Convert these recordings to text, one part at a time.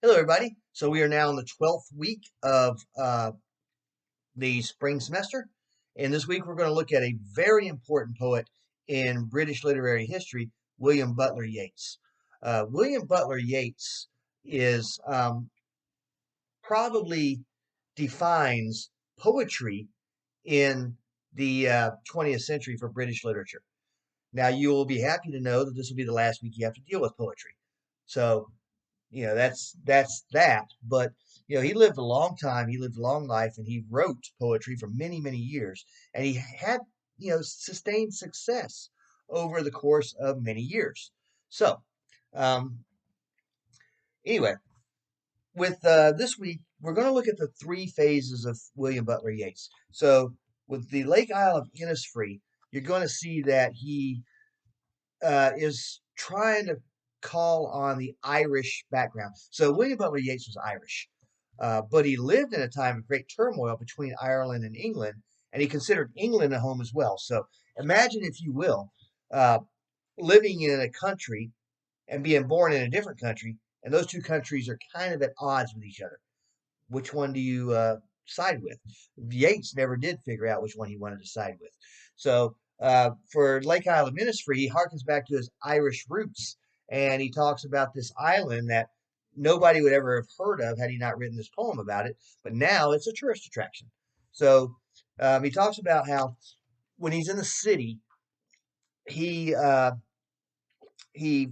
Hello, everybody. So we are now in the 12th week of the spring semester. And this week we're going to look at a very important poet in British literary history, William Butler Yeats. William Butler Yeats is probably defines poetry in the 20th century for British literature. Now, you will be happy to know that this will be the last week you have to deal with poetry. So that's that. But he lived a long time. He lived a long life, and he wrote poetry for many years, and he had sustained success over the course of many years. So um, anyway, with this week we're going to look at the three phases of William Butler Yeats. So with the Lake Isle of Innisfree, you're going to see that he is trying to call on the Irish background. So William Butler Yeats was Irish, but he lived in a time of great turmoil between Ireland and England, and he considered England a home as well. So imagine, if you will, uh, living in a country and being born in a different country, and those two countries are kind of at odds with each other. Which one do you side with? Yates never did figure out which one he wanted to side with. So for Lake Isle of Innisfree, he harkens back to his Irish roots, and he talks about this island that nobody would ever have heard of had he not written this poem about it. But now it's a tourist attraction. So he talks about how when he's in the city, he uh, he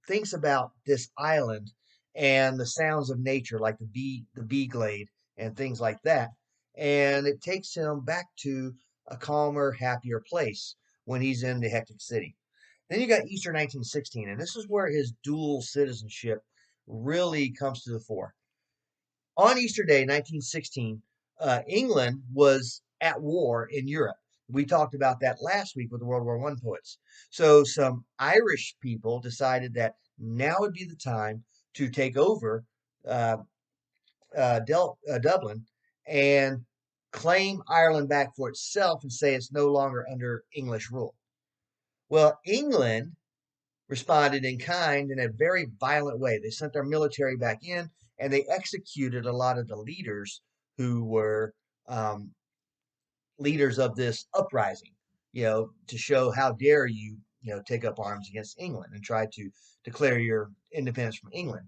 thinks about this island and the sounds of nature, like the bee glade and things like that, and it takes him back to a calmer, happier place when he's in the hectic city. Then you got Easter 1916, and this is where his dual citizenship really comes to the fore. On Easter Day, 1916, England was at war in Europe. We talked about that last week with the World War I poets. So some Irish people decided that now would be the time to take over uh, Dublin and claim Ireland back for itself and say it's no longer under English rule. Well, England responded in kind in a very violent way. They sent their military back in, and they executed a lot of the leaders who were um, leaders of this uprising, to show how dare you, take up arms against England and try to declare your independence from England.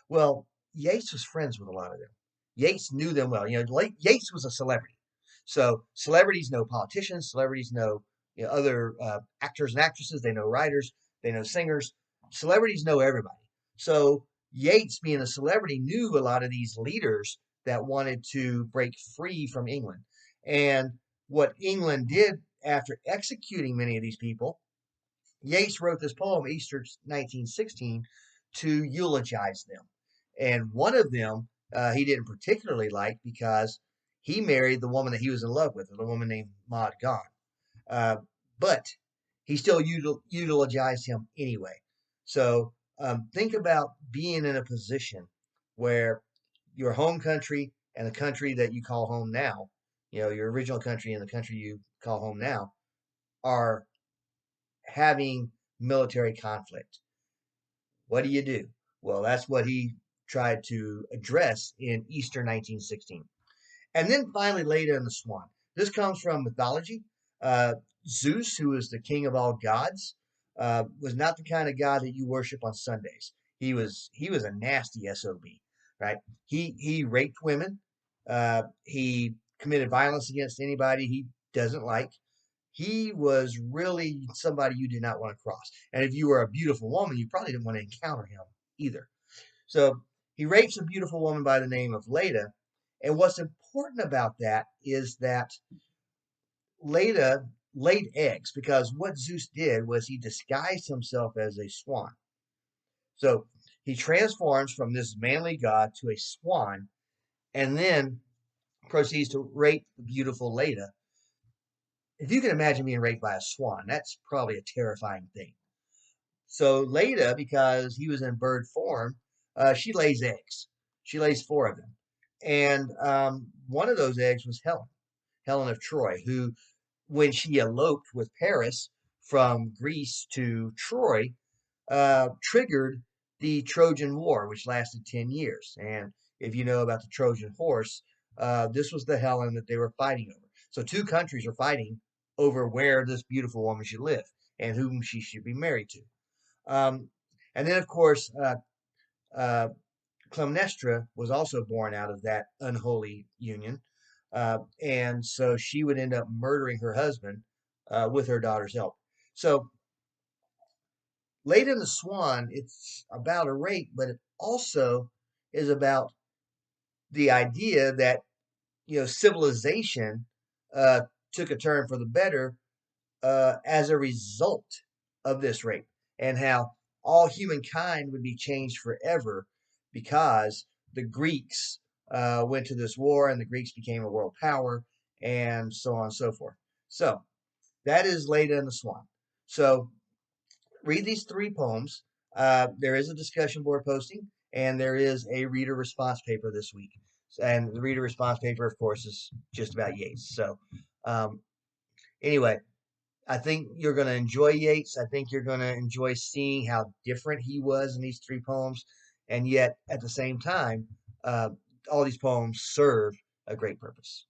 Well, Yates was friends with a lot of them. Yates knew them well. Yates was a celebrity. So celebrities know politicians, celebrities know, other actors and actresses, they know writers, they know singers. Celebrities know everybody. So Yates, being a celebrity, knew a lot of these leaders that wanted to break free from England. And what England did after executing many of these people, Yates wrote this poem, Easter 1916, to eulogize them. And one of them he didn't particularly like because he married the woman that he was in love with, a woman named Maud Gonne. Uh, but he still eulogized him anyway. So think about being in a position where your home country and the country that you call home now, your original country and the country you call home now, are having military conflict. What do you do? Well, that's what he tried to address in Easter 1916. And then finally, Leda and the Swan. This comes from mythology. Uh, Zeus, who is the king of all gods, was not the kind of god that you worship on Sundays. He was a nasty sob, right? He raped women. He committed violence against anybody he doesn't like. He was really somebody you did not want to cross. And if you were a beautiful woman, you probably didn't want to encounter him either. So he rapes a beautiful woman by the name of Leda. And what's important about that is that Leda laid eggs, because what Zeus did was he disguised himself as a swan. So he transforms from this manly god to a swan and then proceeds to rape the beautiful Leda. If you can imagine being raped by a swan, that's probably a terrifying thing. So Leda, because he was in bird form, she lays eggs. She lays four of them. And one of those eggs was Helen, Helen of Troy, who, when she eloped with Paris from Greece to Troy, triggered the Trojan War, which lasted 10 years. And if you know about the Trojan horse, this was the Helen that they were fighting over. So two countries were fighting over where this beautiful woman should live and whom she should be married to. Um, and then, of course, uh, Clytemnestra was also born out of that unholy union. And so she would end up murdering her husband with her daughter's help. So Leda and the Swan, it's about a rape, but it also is about the idea that civilization uh, took a turn for the better as a result of this rape, and how all humankind would be changed forever because the Greeks went to this war and the Greeks became a world power, and so on and so forth. So that is Leda and the Swan. So read these three poems. There is a discussion board posting, and there is a reader response paper this week. And the reader response paper, of course, is just about Yeats. So, um, anyway, I think you're going to enjoy Yeats. I think you're going to enjoy seeing how different he was in these three poems. And yet, at the same time, uh, all these poems serve a great purpose.